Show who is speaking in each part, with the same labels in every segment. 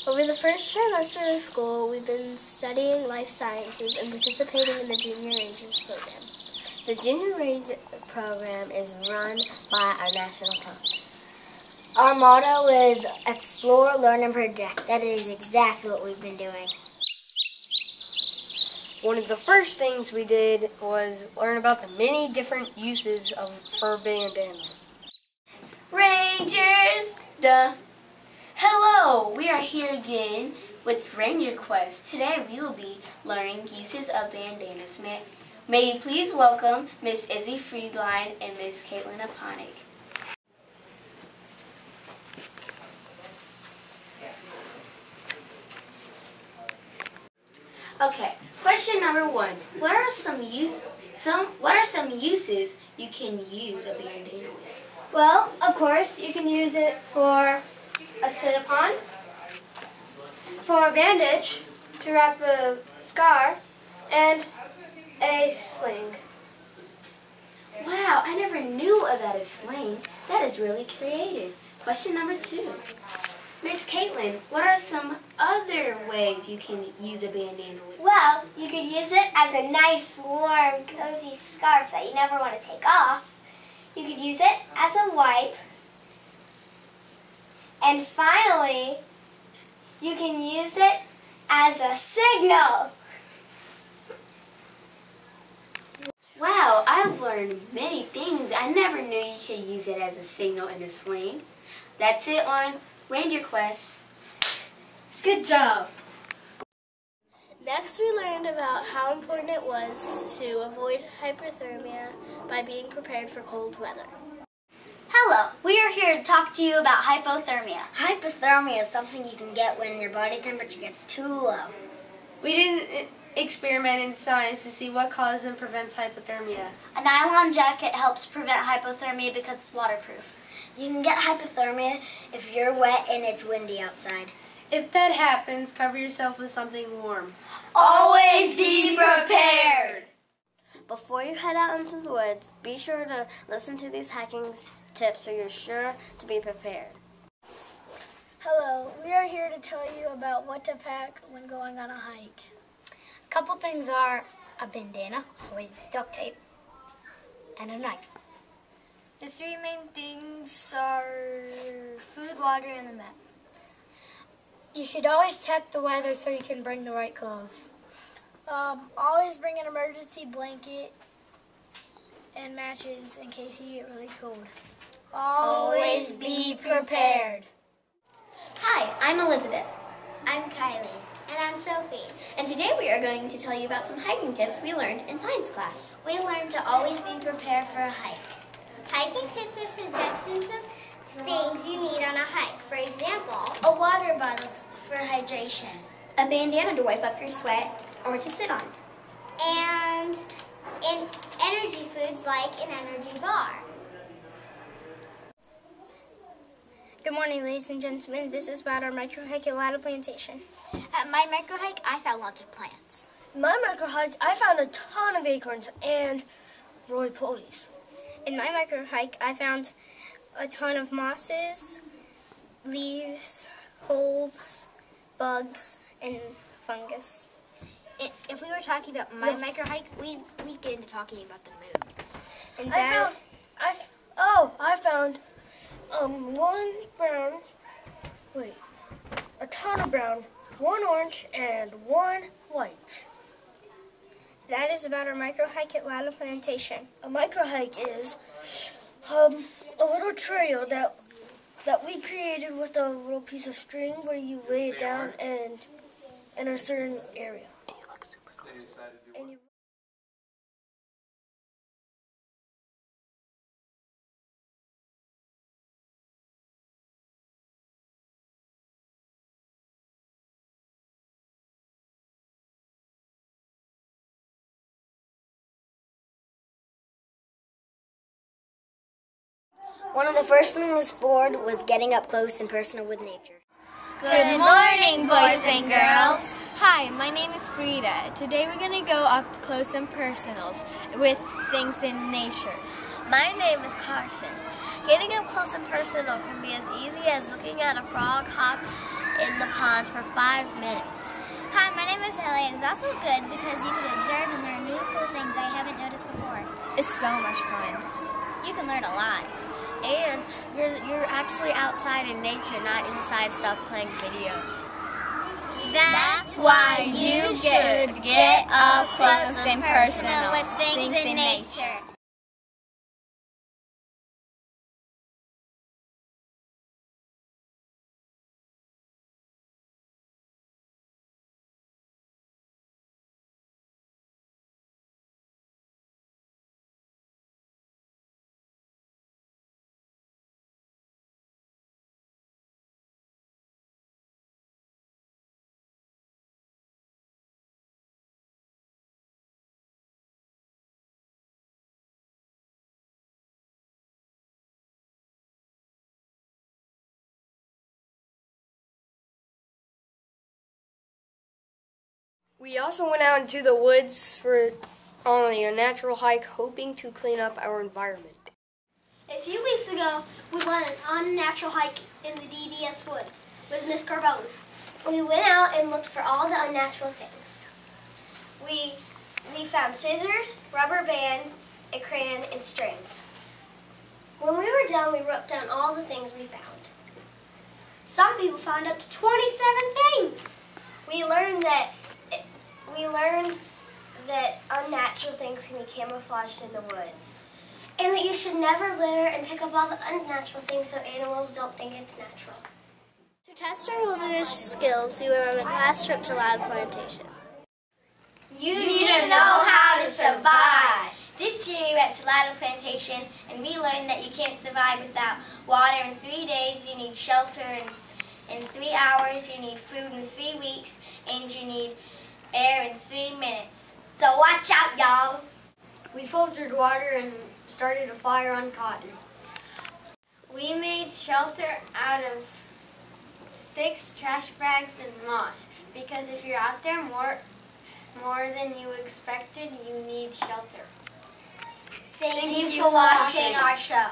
Speaker 1: Over the first trimester of school, we've been studying life sciences and participating in the Junior Rangers program. The Junior Rangers program is run by our national campus.
Speaker 2: Our motto is explore, learn, and protect. That is exactly what we've been doing.
Speaker 3: One of the first things we did was learn about the many different uses of fur bandanas.
Speaker 4: Rangers, Hello, we are here again with Ranger Quest. Today we will be learning uses of bandanas. May you please welcome Miss Izzy Friedline and Miss Caitlin Aponic. Okay, question number 1. What are some uses you can use a bandana with?
Speaker 1: Well, of course, you can use it for a sit-upon, for a bandage, to wrap a scar, and a sling.
Speaker 4: Wow, I never knew about a sling. That is really creative. Question number 2. Miss Caitlin, what are some other ways you can use a bandana with?
Speaker 5: Well, you could use it as a nice, warm, cozy scarf that you never want to take off. You could use it as a wipe. And finally, you can use it as a signal.
Speaker 4: Wow, I've learned many things. I never knew you could use it as a signal in a sling. That's it on Ranger Quest.
Speaker 1: Good job! Next, we learned about how important it was to avoid hypothermia by being prepared for cold weather.
Speaker 5: Hello, we are here to talk to you about hypothermia.
Speaker 2: Hypothermia is something you can get when your body temperature gets too low.
Speaker 3: We didn't experiment in science to see what causes and prevents hypothermia.
Speaker 5: A nylon jacket helps prevent hypothermia because it's waterproof.
Speaker 2: You can get hypothermia if you're wet and it's windy outside.
Speaker 3: If that happens, cover yourself with something warm.
Speaker 4: Always be prepared!
Speaker 1: Before you head out into the woods, be sure to listen to these hiking tips so you're sure to be prepared.
Speaker 6: Hello, we are here to tell you about what to pack when going on a hike. A couple things are a bandana with duct tape and a knife. The 3 main things are food, water, and a map. You should always check the weather so you can bring the right clothes. Always bring an emergency blanket and matches in case you get really cold.
Speaker 5: Always be prepared.
Speaker 7: Hi, I'm Elizabeth.
Speaker 5: I'm Kylie.
Speaker 7: And I'm Sophie. And today we are going to tell you about some hiking tips we learned in science class.
Speaker 5: We learned to always be prepared for a hike.
Speaker 7: Hiking tips are suggestions of things you need on a hike. For example,
Speaker 5: A water bottle for hydration.
Speaker 7: a bandana to wipe up your sweat or to sit on.
Speaker 5: And energy foods like an energy bar.
Speaker 6: Good morning, ladies and gentlemen. This is about our micro-hike at Latta Plantation.
Speaker 7: At my micro-hike, I found lots of plants.
Speaker 6: In my micro-hike, I found a ton of acorns and roly-polies. In my micro-hike, I found a ton of mosses, leaves, holes, bugs, and fungus.
Speaker 7: If we were talking about my micro-hike, we'd get into talking about the moon.
Speaker 6: And I found a ton of brown, 1 orange, and 1 white. That is about our micro-hike at Latta Plantation. A micro-hike is a little trail that we created with a little piece of string where you lay it down and in a certain area. And you
Speaker 2: One of the first things on this board was getting up close and personal with nature.
Speaker 8: Good morning, boys and girls. Hi, my name is Frida. Today we're going to go up close and personal with things in nature.
Speaker 9: My name is Carson. Getting up close and personal can be as easy as looking at a frog hop
Speaker 7: in the pond for 5 minutes.
Speaker 9: Hi, my name is Ellie, and it's also good because you can observe and learn new cool things I haven't noticed before.
Speaker 8: It's so much fun.
Speaker 9: You can learn a lot.
Speaker 8: And you're actually outside in nature, not inside stuff playing video.
Speaker 9: That's why you should get up close and personal with things in nature.
Speaker 3: We also went out into the woods on a natural hike, hoping to clean up our environment.
Speaker 5: A few weeks ago, we went on a natural hike in the DDS woods with Miss Carbone. We went out and looked for all the unnatural things. We found scissors, rubber bands, a crayon, and string. When we were done, we wrote down all the things we found. Some people found up to 27 things. We learned that unnatural things can be camouflaged in the woods. And that you should never litter and pick up all the unnatural things so animals don't think it's natural.
Speaker 1: To test our wilderness skills, we went on a class trip to Loud Plantation.
Speaker 5: You need to know how to survive. This year we went to Loud Plantation and we learned that you can't survive without water in 3 days, you need shelter in 3 hours, you need food in 3 weeks, and you need air in 3 minutes. So watch out, y'all.
Speaker 3: We filtered water and started a fire on cotton.
Speaker 5: We made shelter out of sticks, trash bags, and moss. Because if you're out there more than you expected, you need shelter. Thank you for watching our show.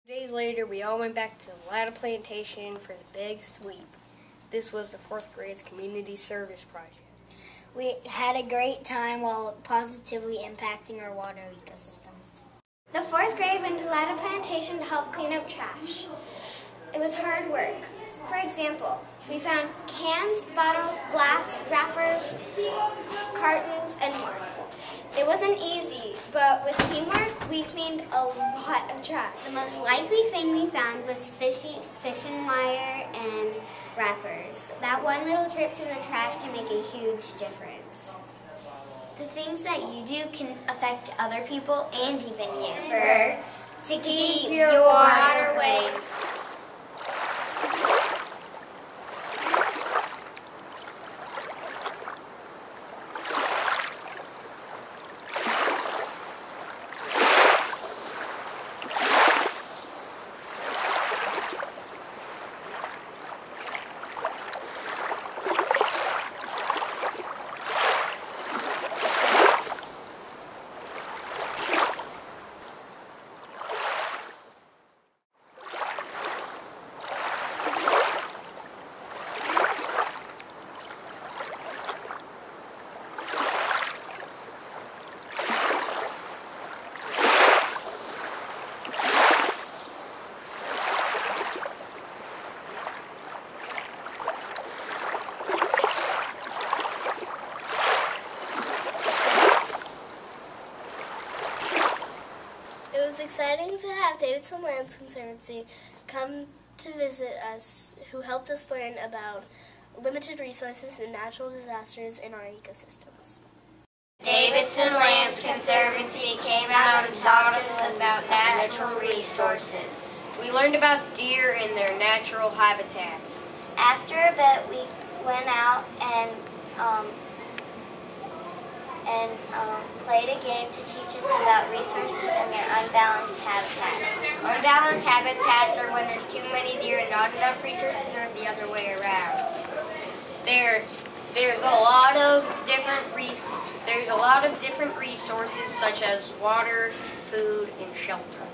Speaker 3: Days later, we all went back to Loud Plantation for the big sweep. This was the 4th grade's community service project.
Speaker 2: We had a great time while positively impacting our water ecosystems.
Speaker 7: The 4th grade went to Loud Plantation to help clean up trash. It was hard work. For example, we found cans, bottles, glass, wrappers, cartons, and more. It wasn't easy, but with teamwork, we cleaned a lot of trash.
Speaker 9: The most likely thing we found was fishing wire and wrappers. That one little trip to the trash can make a huge difference. The things that you do can affect other people and even you.
Speaker 7: Remember to keep your waterways
Speaker 1: exciting to have Davidson Lands Conservancy come to visit us, who helped us learn about limited resources and natural disasters in our ecosystems.
Speaker 4: Davidson Lands Conservancy came out and taught us about natural resources.
Speaker 3: We learned about deer and their natural habitats.
Speaker 9: After a bit, we went out and played a game to teach us about resources and their unbalanced habitats.
Speaker 2: Unbalanced habitats are when there's too many deer and not enough resources, or the other way around.
Speaker 3: There's a lot of different resources such as water, food, and shelter.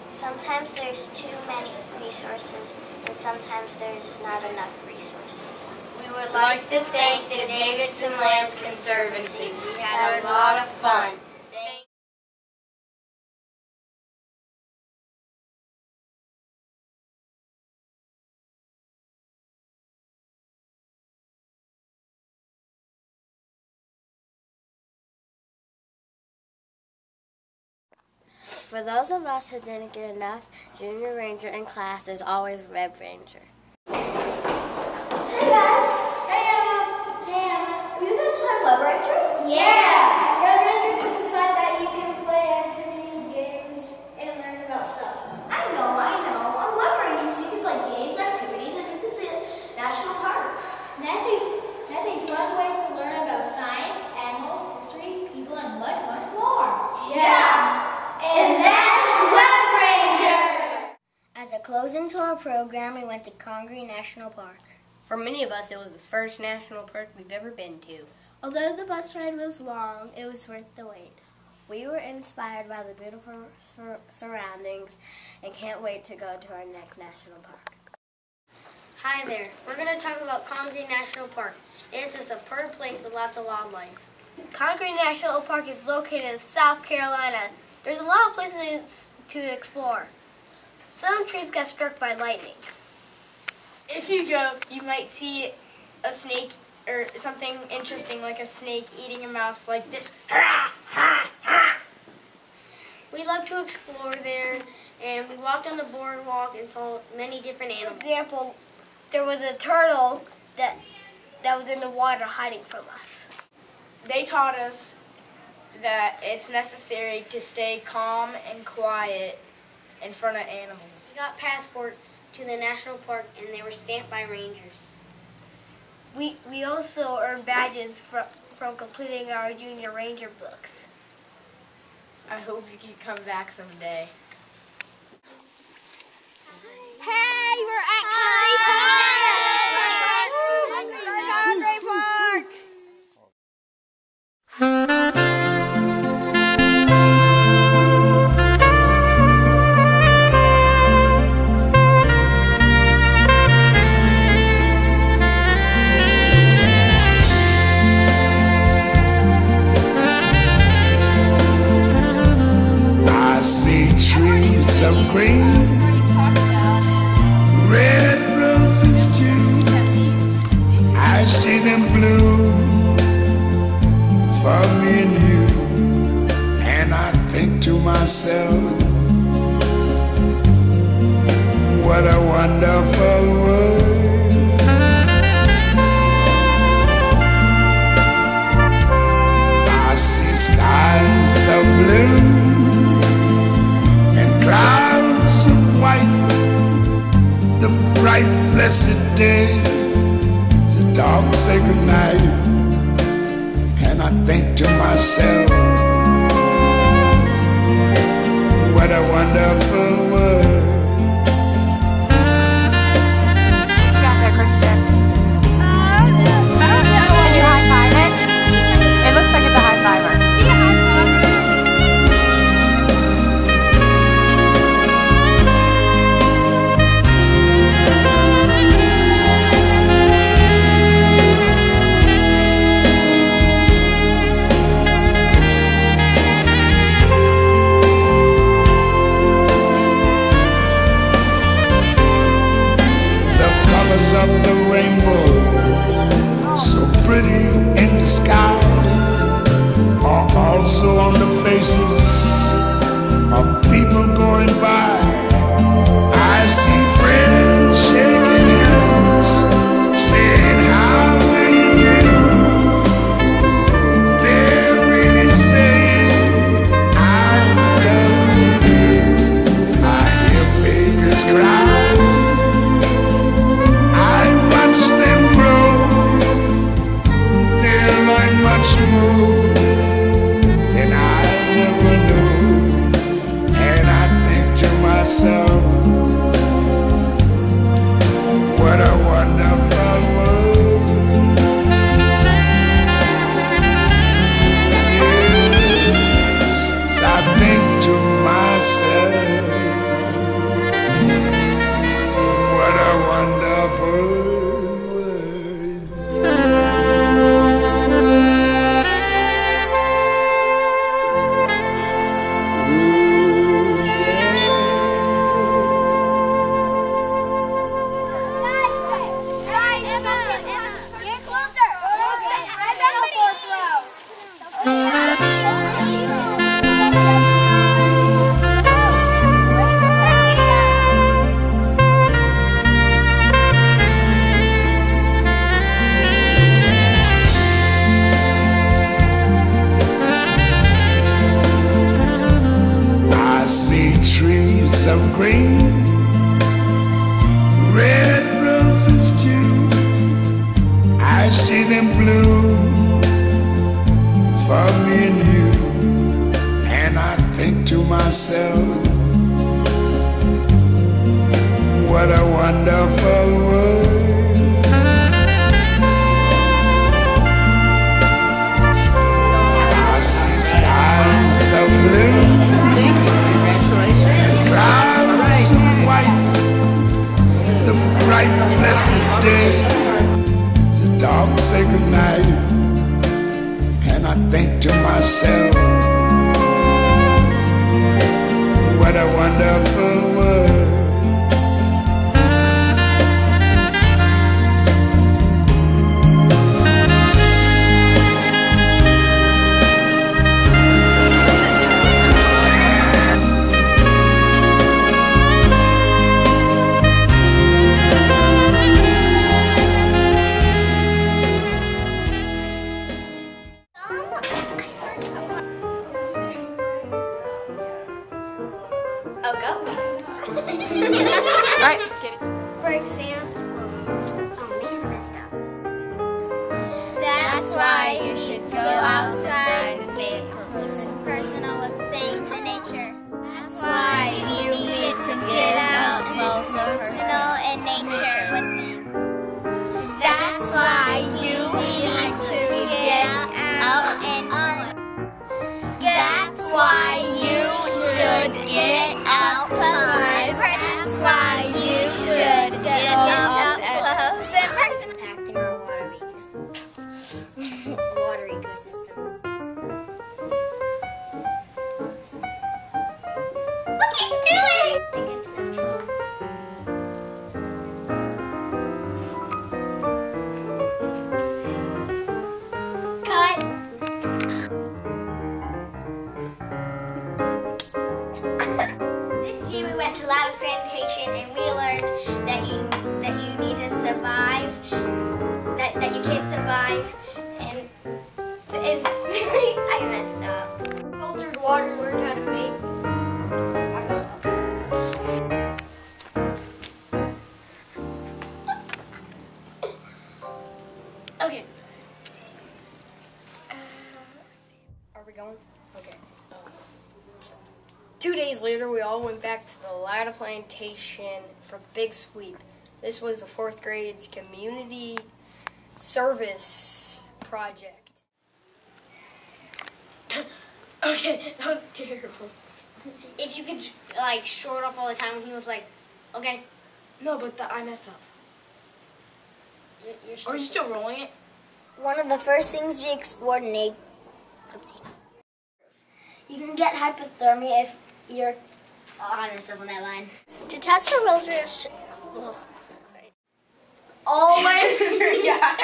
Speaker 9: Sometimes there's too many resources, and sometimes there's not enough resources.
Speaker 2: We would like to thank the Davidson Lands Conservancy. We had a lot of fun.
Speaker 1: For those of us who didn't get enough Junior Ranger in class, there's always Red Ranger.
Speaker 5: Hey guys! Hey Emma! You guys play Red Rangers?
Speaker 7: Yeah!
Speaker 5: Red Rangers is the side that you can play activities and games and learn about stuff. I know. On Red Rangers you can play games, activities, and you can see national parks.
Speaker 7: That's a fun way to learn about science, animals, history, people, and much, much more.
Speaker 5: Yeah! And that's Red Ranger!
Speaker 2: As a closing to our program, we went to Congaree National Park.
Speaker 3: For many of us, it was the first national park we've ever been to.
Speaker 1: Although the bus ride was long, it was worth the wait. We were inspired by the beautiful surroundings and can't wait to go to our next national park.
Speaker 2: Hi there. We're going to talk about Congaree National Park. It is a superb place with lots of wildlife.
Speaker 7: Congaree National Park is located in South Carolina. There's a lot of places to explore. Some trees got struck by lightning.
Speaker 2: If you go, you might see a snake or something interesting like a snake eating a mouse like this. We love to explore there, and we walked on the boardwalk and saw many different animals.
Speaker 7: For example, there was a turtle that was in the water hiding from us.
Speaker 2: They taught us that it's necessary to stay calm and quiet in front of animals. We got passports to the national park, and they were stamped by rangers.
Speaker 7: We also earned badges from completing our Junior Ranger books.
Speaker 2: I hope you can come back someday.
Speaker 7: Hey, we're at Congaree Park!
Speaker 10: I see trees of green, red roses too. I see them bloom for me and you, and I think to myself, what a wonderful world. I see skies of blue and clouds of white, the bright blessed day, the dark sacred night, and I think to myself, what a wonderful world. Of the rainbow, so pretty in the sky, are also on the faces of people going by. I see friends shaking hands, saying, "How do you do?" They're really saying, "I'm done with you." I hear babies cry. I watch them grow. They're like much more than I ever knew. And I think to myself, what a wonderful world. Yes, I think to myself, what a wonderful world. I see trees of green, red roses too. I see them bloom for me and you. And I think to myself, what a wonderful world. I see skies of blue, clouds of white, the bright blessed day, the dark sacred night. And I think to myself, what a wonderful world.
Speaker 9: Oh, go.
Speaker 8: Alright, get it.
Speaker 9: For example, oh man, I messed up. That's why you should go outside and get close and personal with things in nature. That's why you need to get out close and personal in nature with things. That's why you need to get out and that's why you should get outside. That's why you should get up close and personal.
Speaker 1: Impacting our water ecosystems.
Speaker 5: What are you doing? I think it's natural. Cut. This year we went to Ladder Plantation and we learned that you need to survive, that you can't survive, and I messed up.
Speaker 3: Filtered water learned how to make.
Speaker 2: Okay.
Speaker 3: Are we going? Okay. 2 days later, we all went back to the Latta Plantation for Big Sweep. This was the 4th grade's community service project.
Speaker 2: Okay, that was terrible.
Speaker 1: If you could, like, show it off all the time, and he was like, okay.
Speaker 2: No, but I messed up.
Speaker 1: You're
Speaker 2: Are you still rolling it?
Speaker 5: One of the first things we explored in aid. You can get hypothermia if you're
Speaker 1: on myself on that line.
Speaker 5: to test for wilderness.
Speaker 2: Oh my god.